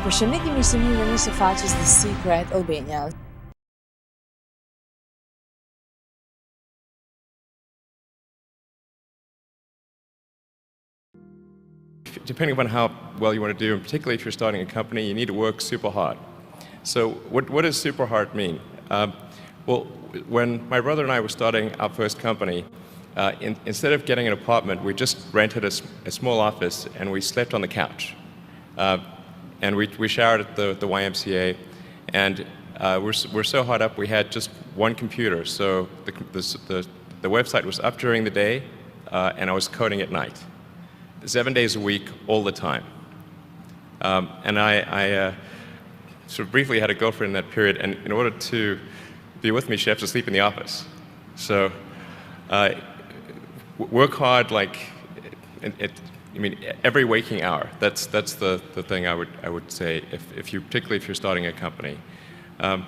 Përshëndetje, mirë se vini në një së faqes The Secret Albania. Depending upon how well you want to do, and particularly if you're starting a company, you need to work super hard. So what does super hard mean? Well, when my brother and I were starting our first company, instead of getting an apartment, we just rented a small office and we slept on the couch. And we showered at the YMCA, and we're so hard up we had just one computer. So the website was up during the day, and I was coding at night. 7 days a week, all the time. And I sort of briefly had a girlfriend in that period, and in order to be with me, she had to sleep in the office. So work hard, like, I mean, every waking hour. That's the thing I would say, particularly if you're starting a company. And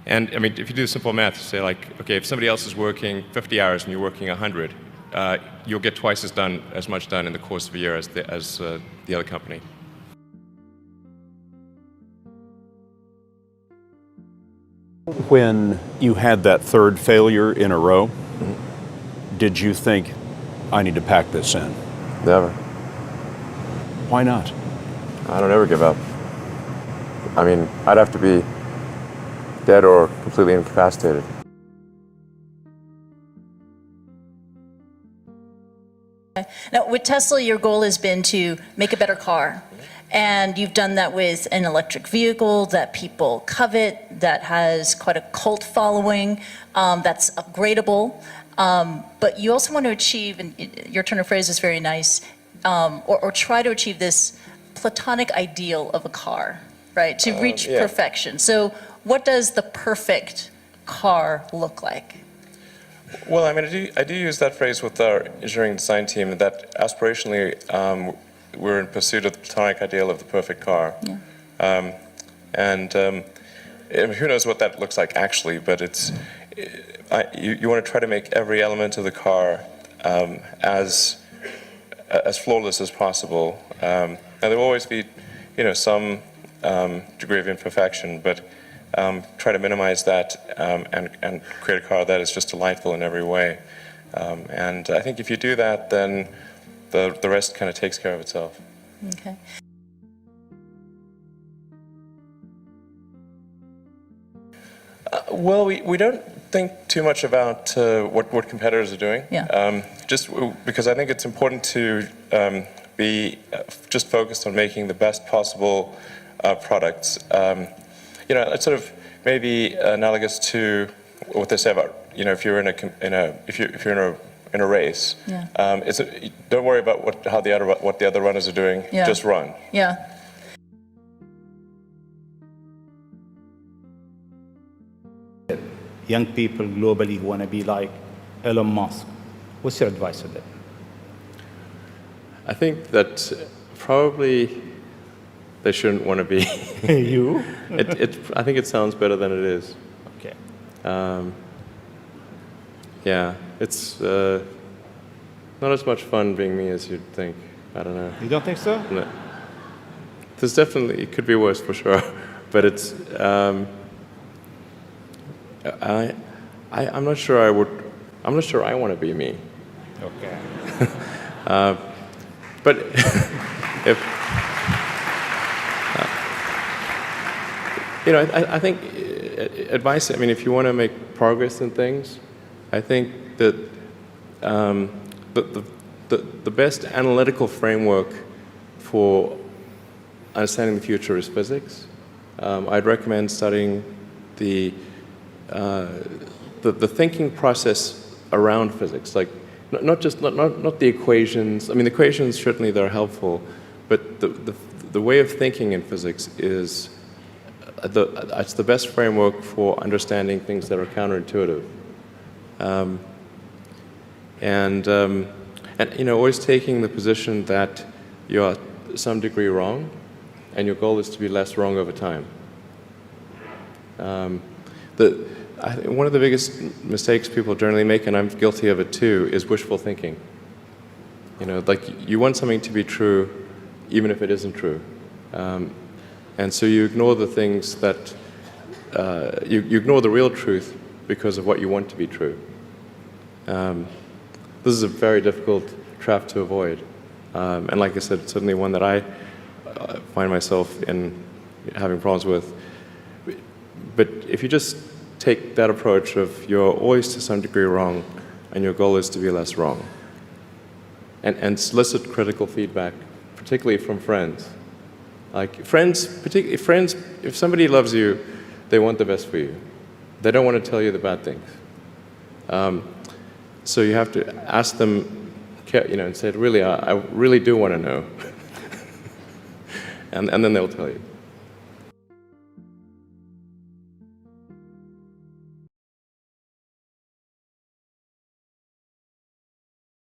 I mean, if you do simple math, say like, okay, if somebody else is working 50 hours and you're working 100, you'll get twice as much done in the course of a year as the other company. When you had that third failure in a row, did you think, I need to pack this in? Never. Why not? I don't ever give up. I mean, I'd have to be dead or completely incapacitated. Now, with Tesla, your goal has been to make a better car. And you've done that with an electric vehicle that people covet, that has quite a cult following, that's upgradable. But you also want to achieve, and your turn of phrase is very nice, or try to achieve this platonic ideal of a car, right? To reach perfection. So what does the perfect car look like? Well, I mean, I do use that phrase with our engineering design team, that aspirationally we're in pursuit of the platonic ideal of the perfect car. Yeah. And who knows what that looks like actually, but it's, you want to try to make every element of the car as flawless as possible. Now there will always be, you know, some degree of imperfection, but try to minimize that and create a car that is just delightful in every way. And I think if you do that, then the rest kind of takes care of itself. Okay. Well, we don't think too much about what competitors are doing. Yeah. Just because I think it's important to be just focused on making the best possible products. You know, it's sort of maybe analogous to what they say about, you know, if you're in a race. Yeah. Don't worry about what the other runners are doing. Yeah. Just run. Yeah. Young people globally who want to be like Elon Musk. What's your advice to them? I think that probably they shouldn't want to be. You? I think it sounds better than it is. Okay. Yeah, it's not as much fun being me as you'd think. I don't know. You don't think so? No. There's definitely, it could be worse for sure, but it's, I'm not sure I want to be me. Okay. But if, you know, I think advice, I mean, if you want to make progress in things, I think that the best analytical framework for understanding the future is physics. I'd recommend studying the thinking process around physics, like not the equations. I mean, the equations certainly they're helpful, but the way of thinking in physics is it's the best framework for understanding things that are counterintuitive. And you know, always taking the position that you're to some degree wrong, and your goal is to be less wrong over time. One of the biggest mistakes people generally make, and I'm guilty of it too, is wishful thinking. You know, like you want something to be true, even if it isn't true. And so you ignore the things that, you ignore the real truth because of what you want to be true. This is a very difficult trap to avoid. And like I said, it's certainly one that I find myself in having problems with. But if you just take that approach of you're always to some degree wrong and your goal is to be less wrong, and solicit critical feedback, particularly from friends. Like friends, particularly friends, if somebody loves you, they want the best for you. They don't want to tell you the bad things. So you have to ask them, and say, really, I really do want to know. and then they'll tell you.